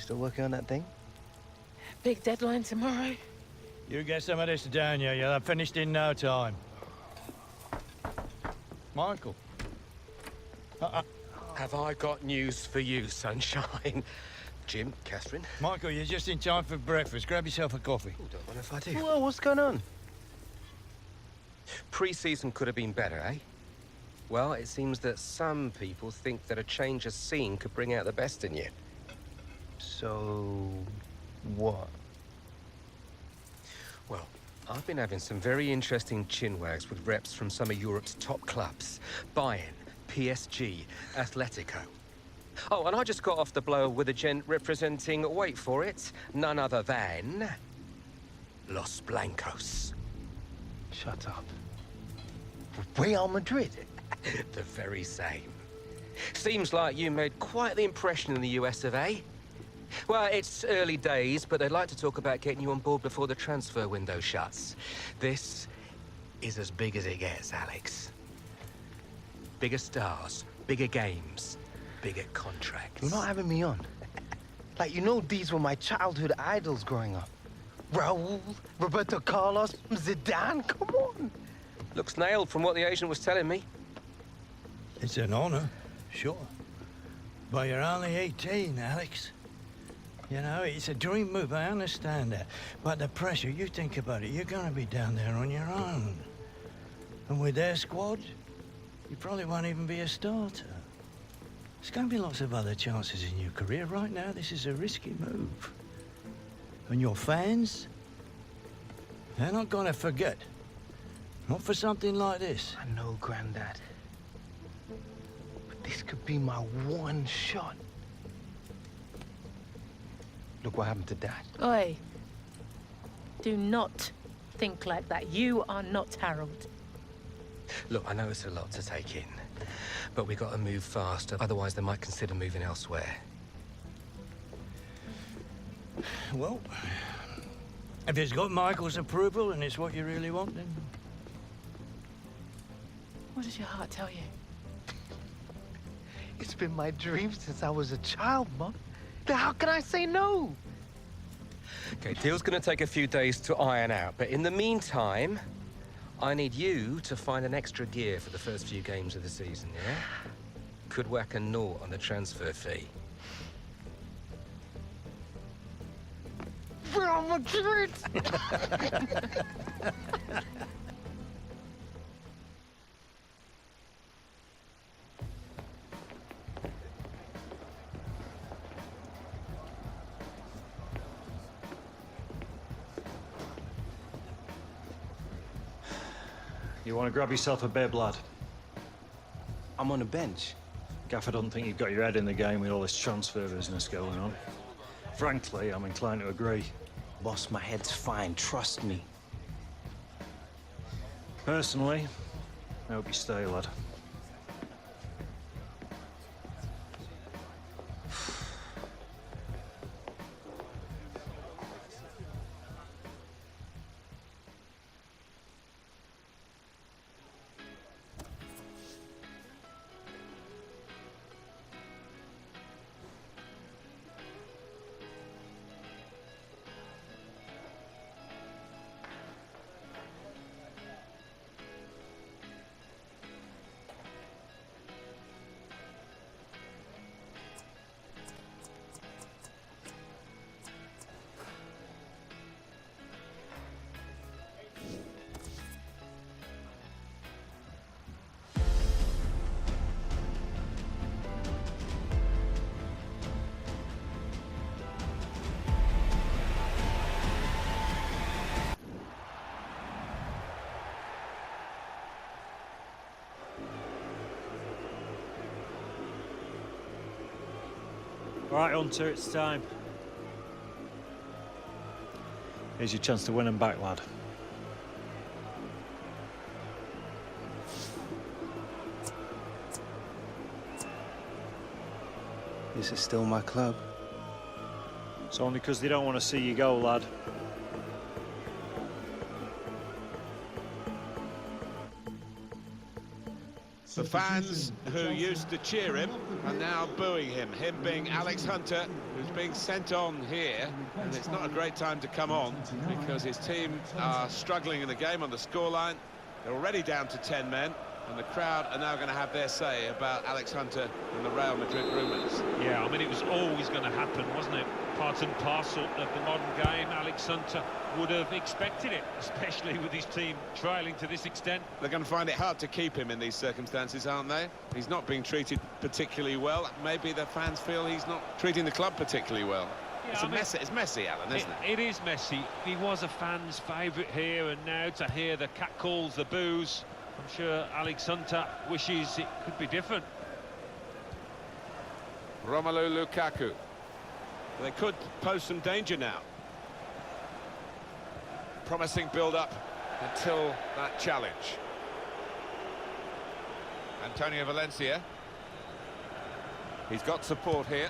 still working on that thing? Big deadline tomorrow. You get some of this down here. You'll have finished in no time. Michael. Have I got news for you, sunshine? Jim, Catherine? Michael, you're just in time for breakfast. Grab yourself a coffee. Oh, don't mind if I do. Whoa, what's going on? Pre-season could have been better, eh? Well, it seems that some people think that a change of scene could bring out the best in you. So... what? Well, I've been having some very interesting chinwags with reps from some of Europe's top clubs. Bayern, PSG, Atletico. Oh, and I just got off the blower with a gent representing, wait for it, none other than... Los Blancos. Shut up. Real Madrid? The very same. Seems like you made quite the impression in the US of A. Well, it's early days, but they'd like to talk about getting you on board before the transfer window shuts. This is as big as it gets, Alex. Bigger stars, bigger games, bigger contracts. You're not having me on. Like, you know these were my childhood idols growing up. Raul, Roberto Carlos, Zidane, come on. Looks nailed from what the agent was telling me. It's an honor, sure. But you're only 18, Alex. You know, it's a dream move, I understand that. But the pressure, you think about it, you're gonna be down there on your own. And with their squad, you probably won't even be a starter. There's gonna be lots of other chances in your career. Right now, this is a risky move. And your fans, they're not gonna forget. Not for something like this. I know, Grandad. But this could be my one shot. Look what happened to Dad. Oi. Do not think like that. You are not Harold. Look, I know it's a lot to take in, but we got to move fast, otherwise they might consider moving elsewhere. Well, if it's got Michael's approval and it's what you really want, then... What does your heart tell you? It's been my dream since I was a child, Mom. How can I say no? Okay, deal's gonna take a few days to iron out, but in the meantime, I need you to find an extra gear for the first few games of the season, yeah? Could whack a naught on the transfer fee. Real Madrid! You want to grab yourself a bib, lad? I'm on the bench. Gaffer doesn't think you've got your head in the game with all this transfer business going on. Frankly, I'm inclined to agree. Boss, my head's fine, trust me. Personally, I hope you stay, lad. All right, Hunter, it's time. Here's your chance to win them back, lad. This is still my club. It's only because they don't want to see you go, lad. The fans who used to cheer him are now booing him. Him being Alex Hunter, who's being sent on here. And it's not a great time to come on because his team are struggling in the game on the scoreline. They're already down to 10 men. And the crowd are now going to have their say about Alex Hunter and the Real Madrid rumours. Yeah, I mean, it was always going to happen, wasn't it? Part and parcel of the modern game. Alex Hunter would have expected it, especially with his team trailing to this extent. They're going to find it hard to keep him in these circumstances, aren't they? He's not being treated particularly well. Maybe the fans feel he's not treating the club particularly well. Yeah, it's messy, Alan, isn't it? It is messy. He was a fan's favourite here, and now to hear the catcalls, the boos, I'm sure Alex Hunter wishes it could be different. Romelu Lukaku. They could pose some danger now. Promising build-up until that challenge. Antonio Valencia. He's got support here.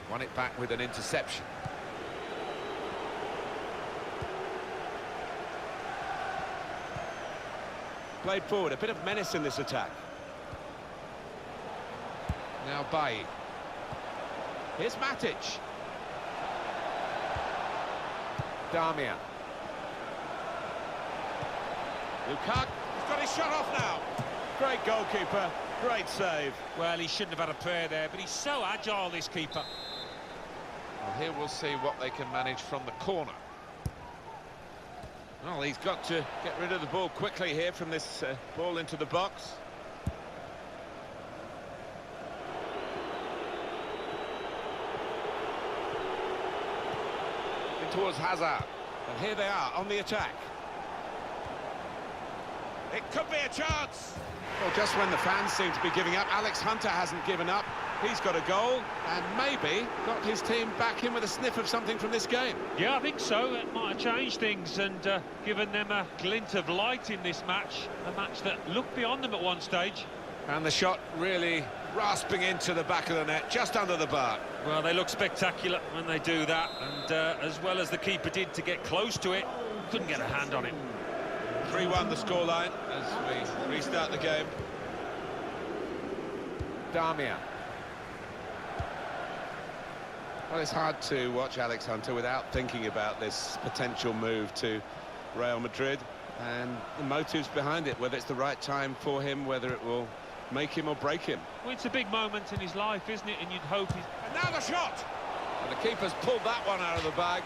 Won it back with an interception. Played forward, a bit of menace in this attack. Now Bailly. Here's Matic. Darmian. Lukaku, he's got his shot off now. Great goalkeeper, great save. Well, he shouldn't have had a prayer there, but he's so agile, this keeper. Well, here we'll see what they can manage from the corner. Well, he's got to get rid of the ball quickly here from this ball into the box. In towards Hazard. And here they are on the attack. It could be a chance. Well, just when the fans seem to be giving up, Alex Hunter hasn't given up. He's got a goal and maybe got his team back in with a sniff of something from this game. Yeah, I think so. It might have changed things and given them a glint of light in this match. A match that looked beyond them at one stage. And the shot really rasping into the back of the net, just under the bar. Well, they look spectacular when they do that. And as well as the keeper did to get close to it, couldn't get a hand on it. 3-1 the scoreline as we restart the game. Darmian. Well, it's hard to watch Alex Hunter without thinking about this potential move to Real Madrid and the motives behind it, whether it's the right time for him, whether it will make him or break him. Well, it's a big moment in his life, isn't it? And you'd hope he's... And now the shot! And the keeper's pulled that one out of the bag.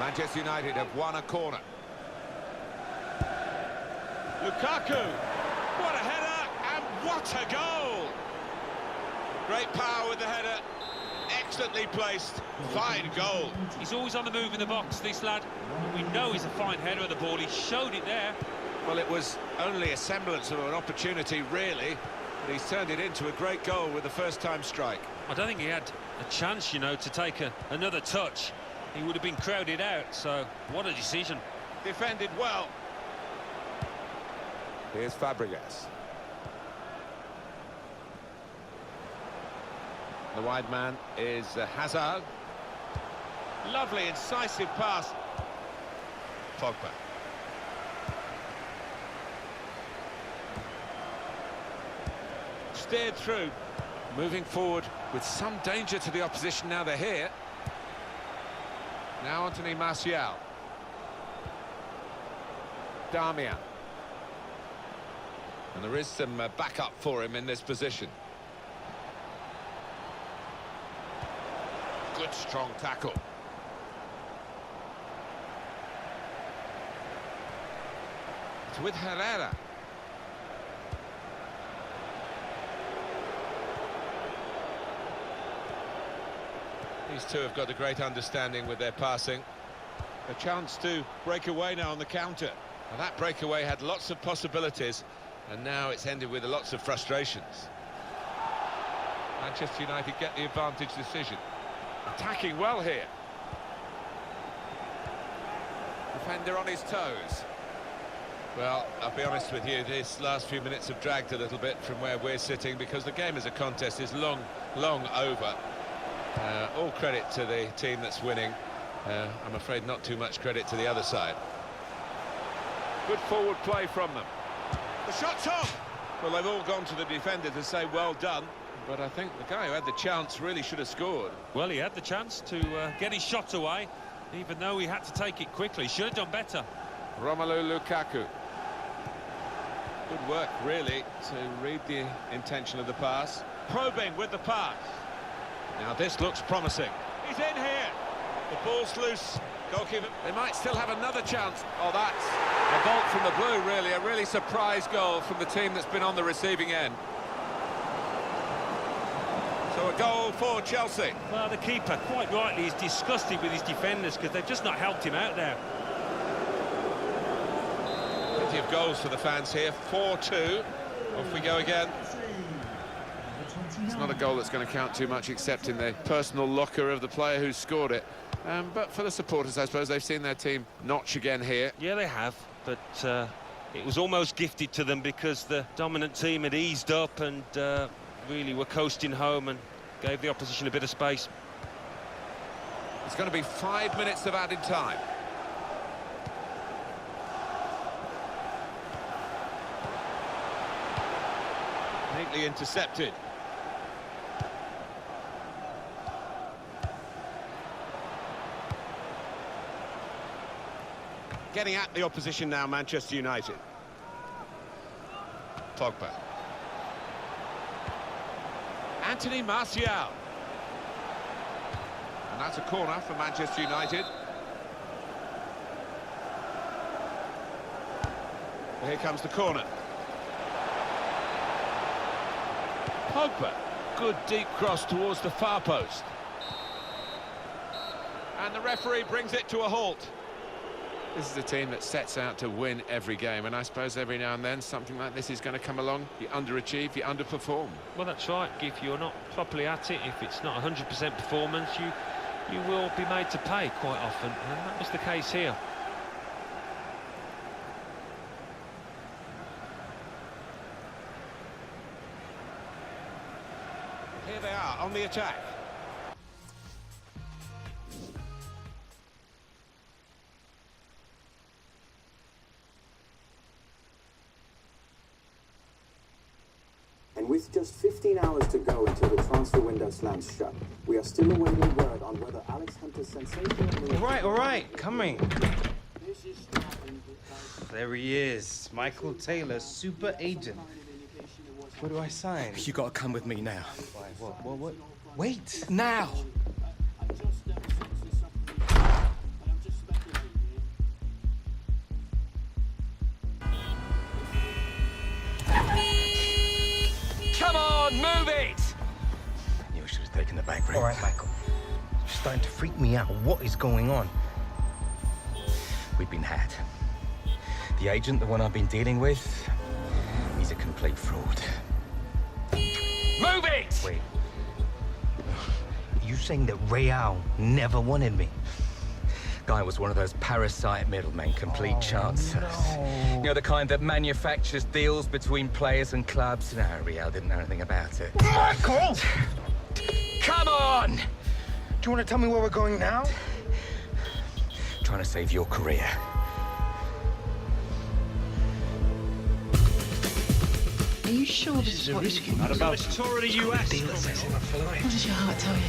Manchester United have won a corner. Lukaku! What a header! And what a goal! Great power with the header. Excellently placed, fine goal. He's always on the move in the box, this lad. We know he's a fine header of the ball, he showed it there. Well, it was only a semblance of an opportunity, really, but he's turned it into a great goal with the first-time strike. I don't think he had a chance, you know, to take another touch. He would have been crowded out, so what a decision. Defended well. Here's Fabregas. The wide man is Hazard. Lovely, incisive pass. Pogba. Steered through. Moving forward with some danger to the opposition now they're here. Now Anthony Martial. Darmian. And there is some backup for him in this position. Good strong tackle. It's with Herrera. These two have got a great understanding with their passing. A chance to break away now on the counter. And that breakaway had lots of possibilities, and now it's ended with lots of frustrations. Manchester United get the advantage decision. Attacking well here. Defender on his toes. Well, I'll be honest with you, this last few minutes have dragged a little bit from where we're sitting because the game as a contest is long over. All credit to the team that's winning. I'm afraid not too much credit to the other side. Good forward play from them. The shot's on! Well, they've all gone to the defender to say well done, but I think the guy who had the chance really should have scored. Well, he had the chance to get his shot away, even though he had to take it quickly. Should have done better. Romelu Lukaku. Good work, really, to read the intention of the pass. Probing with the pass. Now this looks promising. He's in here. The ball's loose. Goalkeeper. They might still have another chance. Oh, that's a bolt from the blue, really. A really surprise goal from the team that's been on the receiving end. So a goal for Chelsea. Well, the keeper, quite rightly, is disgusted with his defenders because they've just not helped him out there. Plenty of goals for the fans here. 4-2. Off we go again. It's not a goal that's going to count too much, except in the personal locker of the player who scored it. But for the supporters, I suppose, they've seen their team notch again here. Yeah, they have, but it was almost gifted to them because the dominant team had eased up and really were coasting home and gave the opposition a bit of space. It's going to be 5 minutes of added time. Neatly intercepted. Getting at the opposition now, Manchester United. Pogba. Anthony Martial. And that's a corner for Manchester United. Here comes the corner. Pogba. Good deep cross towards the far post. And the referee brings it to a halt. This is a team that sets out to win every game, and I suppose every now and then something like this is going to come along. You underachieve, you underperform. Well, that's right. If you're not properly at it, if it's not 100% performance, you will be made to pay quite often, and that was the case here. Here they are on the attack. And with just 15 hours to go until the transfer window slams shut, we are still awaiting word on whether Alex Hunter's sensational... All right, coming. There he is, Michael Taylor, super agent. What do I sign? You gotta come with me now. Why, what? Wait, Now! Come on, move it! I knew I should have taken the back room. All right, Michael. It's starting to freak me out. What is going on? We've been had. The agent, the one I've been dealing with, he's a complete fraud. Move it! Wait. You saying that Real never wanted me? Guy was one of those parasite middlemen, complete chancers. No. You know, the kind that manufactures deals between players and clubs. No, Real didn't know anything about it. Michael! Come on! Do you want to tell me where we're going now? Trying to save your career. Are you sure this is what risky. Not about the tour of the US. What does your heart tell you?